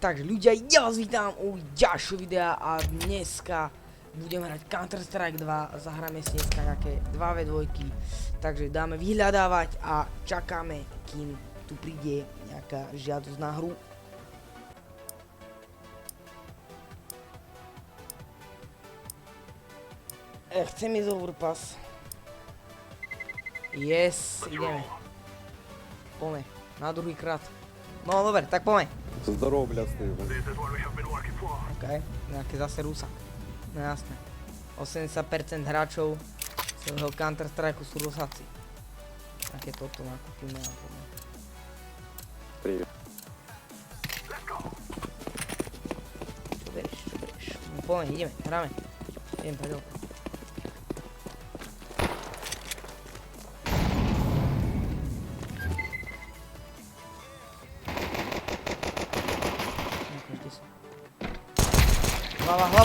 Takže ľudia, ja vás vítam u ďalšieho videa a dneska budem hrať Counter-Strike 2, zahráme si dneska nejaké 2v2, takže dáme vyhľadávať a čakáme, kým tu príde nejaká žiadosť na hru. Chcem ísť overpass. Yes, ideme. Poďme, na druhý krát. No dobre, tak poďme. Здорово, блястый. OK, nejaké zase Rusa. No jasné. 80% hráčov celého Counter-Strike sú Rusáci. Také toto nakúpime a poďme. Привет. Čo berieš, čo berieš? No poďme, ideme, hráme. Idem predel.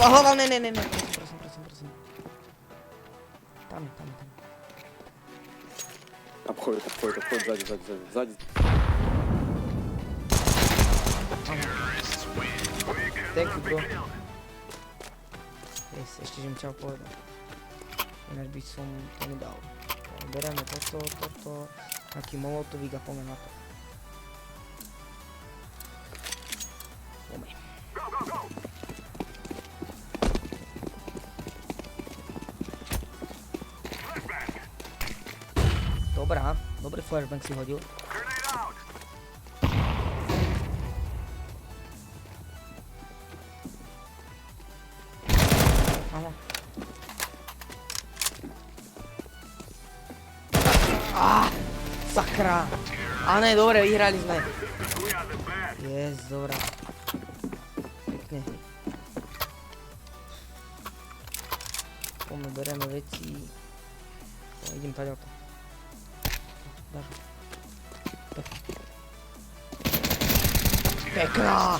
Hlava, ne, prosím. Tam. Обходит, сзади. Thank you, bro. Yes, ešte že mi čau povedal. Ináč by som to nedal. Bereme toto, taký molotovík a poďme na to. Poďme. Dobrá, dobrý flashbang si hodil. Áno. Sakra. A ne, dobre, vyhrali sme. Yes, dobrá. Pekne. Poďme, bereme veci. Idem tady o to. Pekná!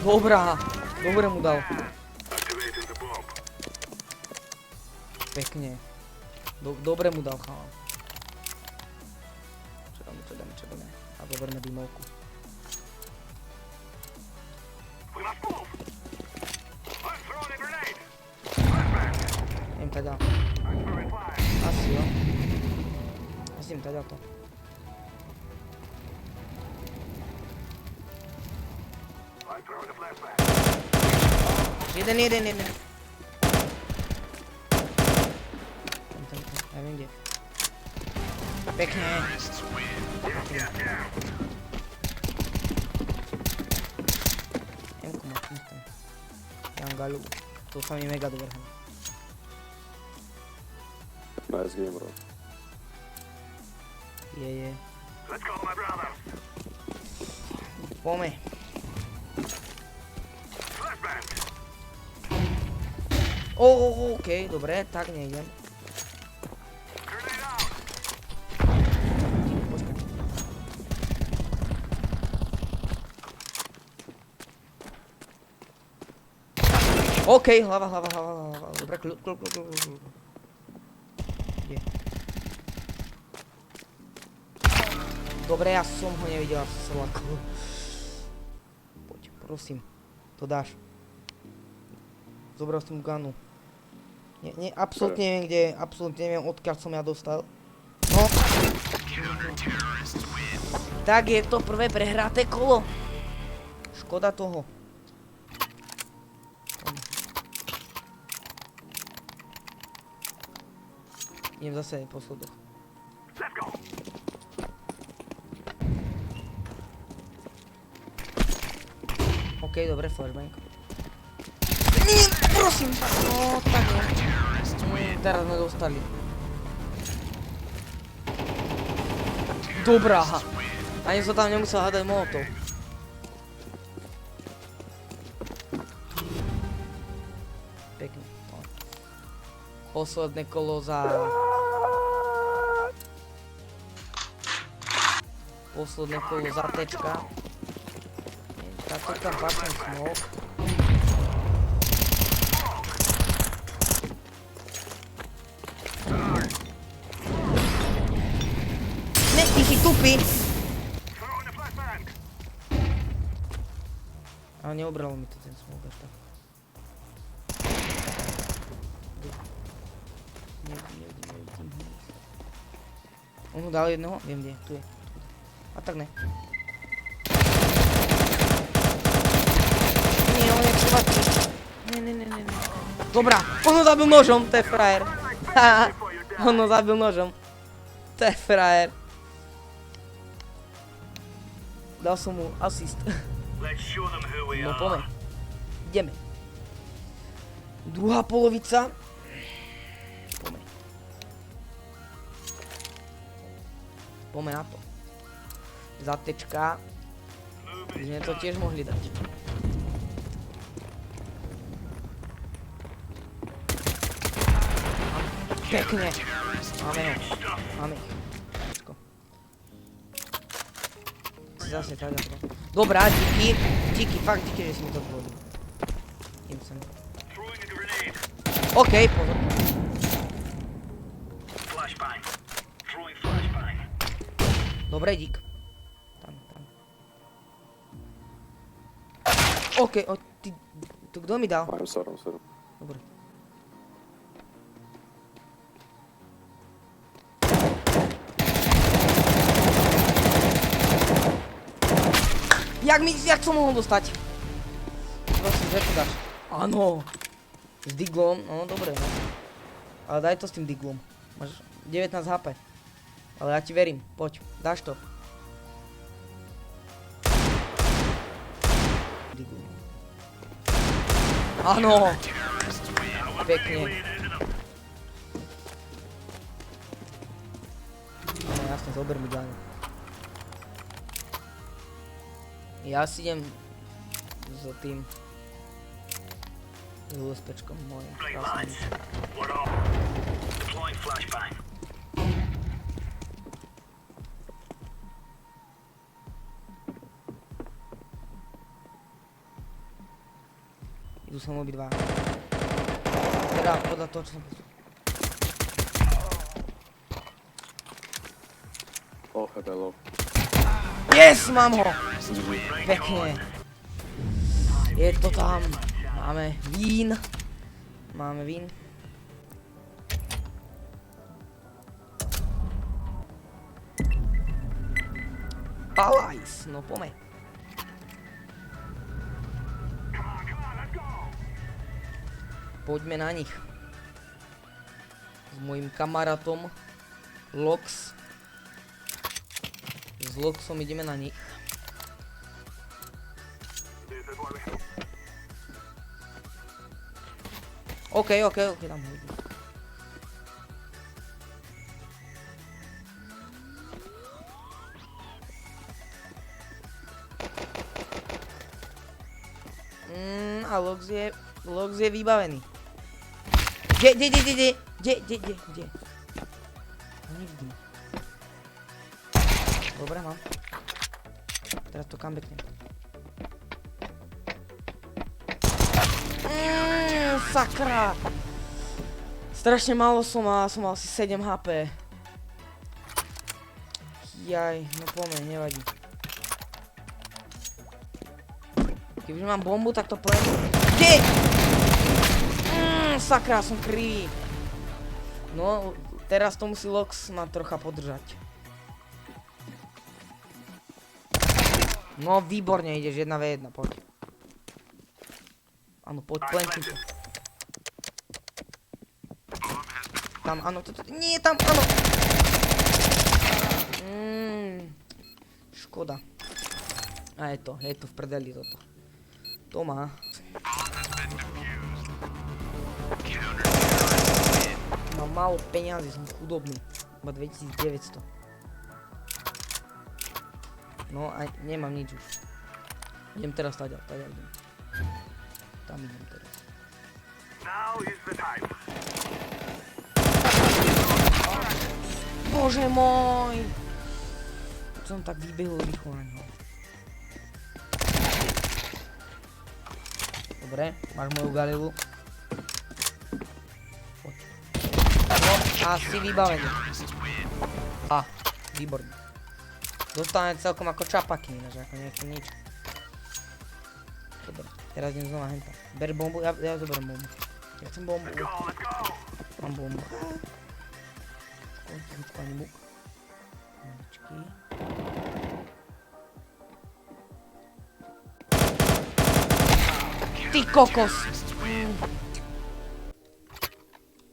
Dobrá! Dobre mu dal. Pekne. Dobre mu dal, chalán. Čo dáme? A zoberme dymovku. Idem tady. Asi jo. Asi idem tady o to. Jeden. Tam, ja viem kde. Pekne. Emku má, nechcem. Ja mám galu. To sa mi mega dobre hrá. Nice game, bro. Je. Poďme. Okej, dobre, tak nejdem. Počkaj. Okej, hlava. Dobre, kľud. Je. Dobre, ja som ho nevidel, asi sa lakol. Poď, prosím, to dáš. Zobral som gunu. Absolútne neviem kde, absolútne neviem odkiaľ som ja dostal. No. Tak je to prvé prehráté kolo. Škoda toho. Idem zase po schodoch. OK, dobre, flashbang. Nie, prosím. No, tak nie. Teraz sme dostali. Dobrá. Ani som tam nemusel hádať molotov. Pekne. Posledné kolo za... Posledné kolo za tečka. Takto tam pasnem smoke. Ty si tupý! A neobralo mi to ten smoker, tak. Nevidím. On ho dal jedného? Viem kde, tu je. A tak ne. Nie, on je křivatý. Ne. Dobrá, on ho zabil nožom, to je frajer. Haha, on ho zabil nožom. To je frajer. Dal som mu asist. No poďme. Ideme. Druhá polovica. Poďme. Poďme na to. Zatečka. My sme to tiež mohli dať. Pekne. Máme ho. Máme ich. Počko. Si zase tak ako. Dobrá, díky. Díky, fakt díky, že si mi to dovolil. Idem sem. OK, pozor. Dobre, dík. Tam. OK, ty... To kto mi dal? I'm sorry. Dobre. Jak som mohol dostať? Prosím, že to dáš? Áno. S diglom, no dobre, no. Ale daj to s tým diglom. Máš 19 HP. Ale ja ti verím, poď, dáš to. Digl. Áno. Pekne. No jasne, zober mi ďalej. Ja si idem s tým s USPčkom mojim. Idú som obidva. Teda podľa toho, čo som počul. Hello. Yes, mám ho! Pekne. Je to tam. Máme vín. Palajs, no poďme. Poďme na nich. S mojim kamarátom Lox. S Loxom ideme na nich. OK, tam ho idem. A Lox je vybavený. Kde? Nevidím. Dobre, mám. Teraz to comebacknem. Sakra! Strašne málo som mal asi 7 HP. Jaj, no poďme, nevadí. Kebyže mám bombu, tak to poviem. Kde? Sakra, som krivý. No, teraz to musí Lox ma trocha podržať. No, výborne ideš, 1v1, poď. Áno, poď, plantuj to. Tam, áno, nie, tam, áno. Škoda. A je to v prdeli toto. To má. Mám málo peňazí, som chudobný. Iba 2900. No a nemám nič už. Idem teraz taďal idem. Tam idem teraz. Bože môj! Som tak vybehol rýchlo na ňo. Dobre, máš moju galilu. Poď. No, asi vybavený. Výborný. Dostane celkom ako čapaky, ináč ako nejaký nič. Dobre, teraz idem znova henta. Ber bombu, ja zoberiem bombu. Ja chcem bombu. Mám bombu. Tichučku ani buk. Počký. Ty kokos!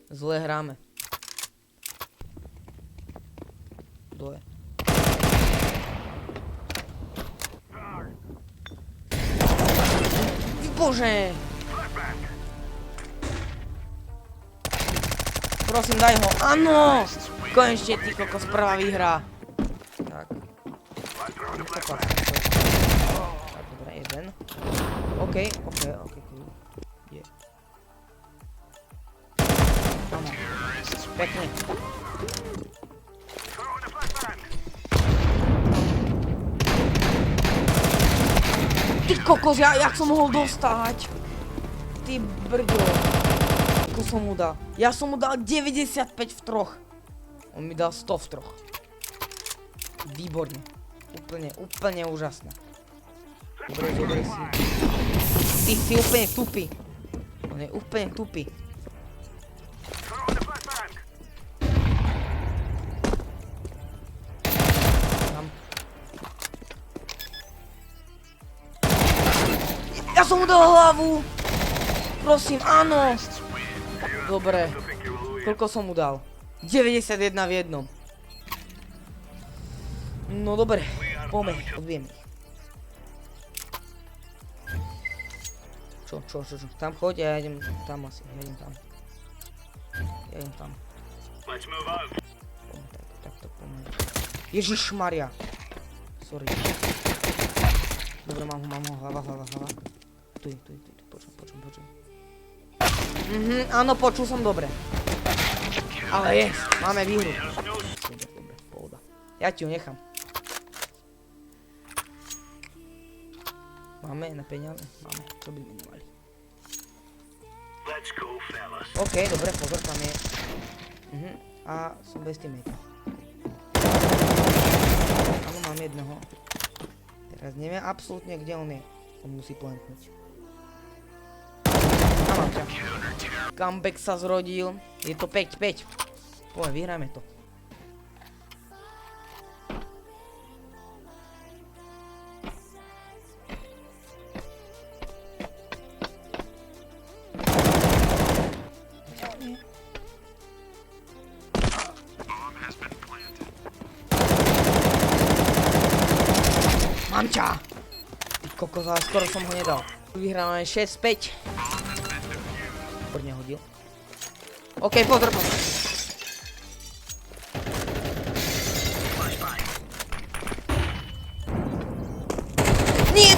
Zle hráme. Kto je? Bože! Prosím, daj ho. Áno! Konečne, ty kokos, prvá výhra. Tak. Tak, dobre, jeden. OK. Je. Áno. Pekne. Ty kokos, jak som mohol dostať? Ty brďo. Ako som mu dal? Ja som mu dal 95 v troch. On mi dal 100 v troch. Výborne. Úplne úžasné. Dobre si. Ty si úplne tupý. On je úplne tupý. Ja som mu dal hlavu! Prosím, áno! Dobre. Koľko som mu dal? 91 v jednom. No dobre, poďme, odbijem ich. Čo? Tam choď, ja idem tam asi, ja idem tam. Poďme, takto poďme. Ježišmaria. Sorry. Dobre, mám ho, hlava. Tu, počuj. Áno, počul som dobre. Ale máme výhru. Dobre, pohoda. Ja ti ho nechám. Máme na peniaze? Máme, čo by mi nemali. OK, dobre, pozor, tam je. A som bez teammate. Áno, mám jedného. Teraz neviem absolútne, kde on je. On musí plantnúť. A mám ťa. Comeback sa zrodil. Je to 5-5. Poďme, vyhráme to. Mám ťa! Ty kokos, ale skoro som ho nedal. Vyhráme 6-5. Výborne hodil. OK, pozor. Nie.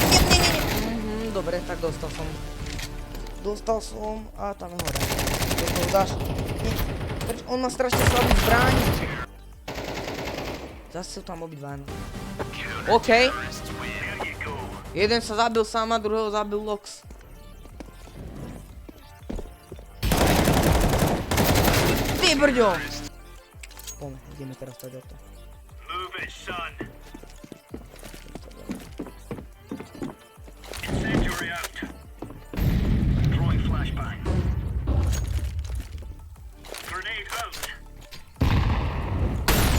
Dobre, tak dostal som a tam je hore. To dáš. Preč, on má strašne slabý zbraň. Zase sú tam obidva. OK. Jeden sa zabil sám a druhého zabil Lox. Ty brďo! Poďme, ideme teraz stať o to.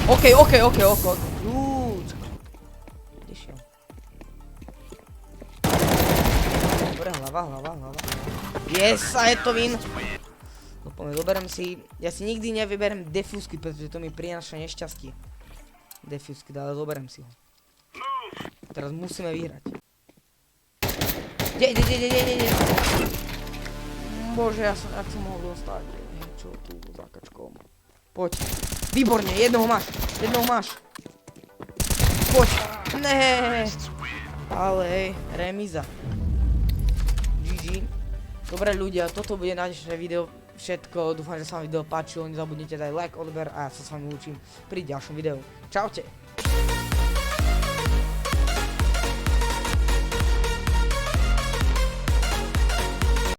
OK. Kde šiel? Dobre, hlava. Yes, a je to win. No poďme, zoberiem si. Ja si nikdy nevyberiem defusky, pretože to mi prináša nešťastie. Defusky, ale zoberiem si ho. Teraz musíme vyhrať. Ide. Bože, jak som mohol dostať. Čo tu za kačkom? Poď. Výborne, jednoho máš. Poď. Ne. Ale hej, remíza. GG. Dobre ľudia, toto bude naše video všetko. Dúfam, že sa vám video páčilo. Nezabudnite dať like, odber a ja sa s vami učím pri ďalšom videu. Čaute.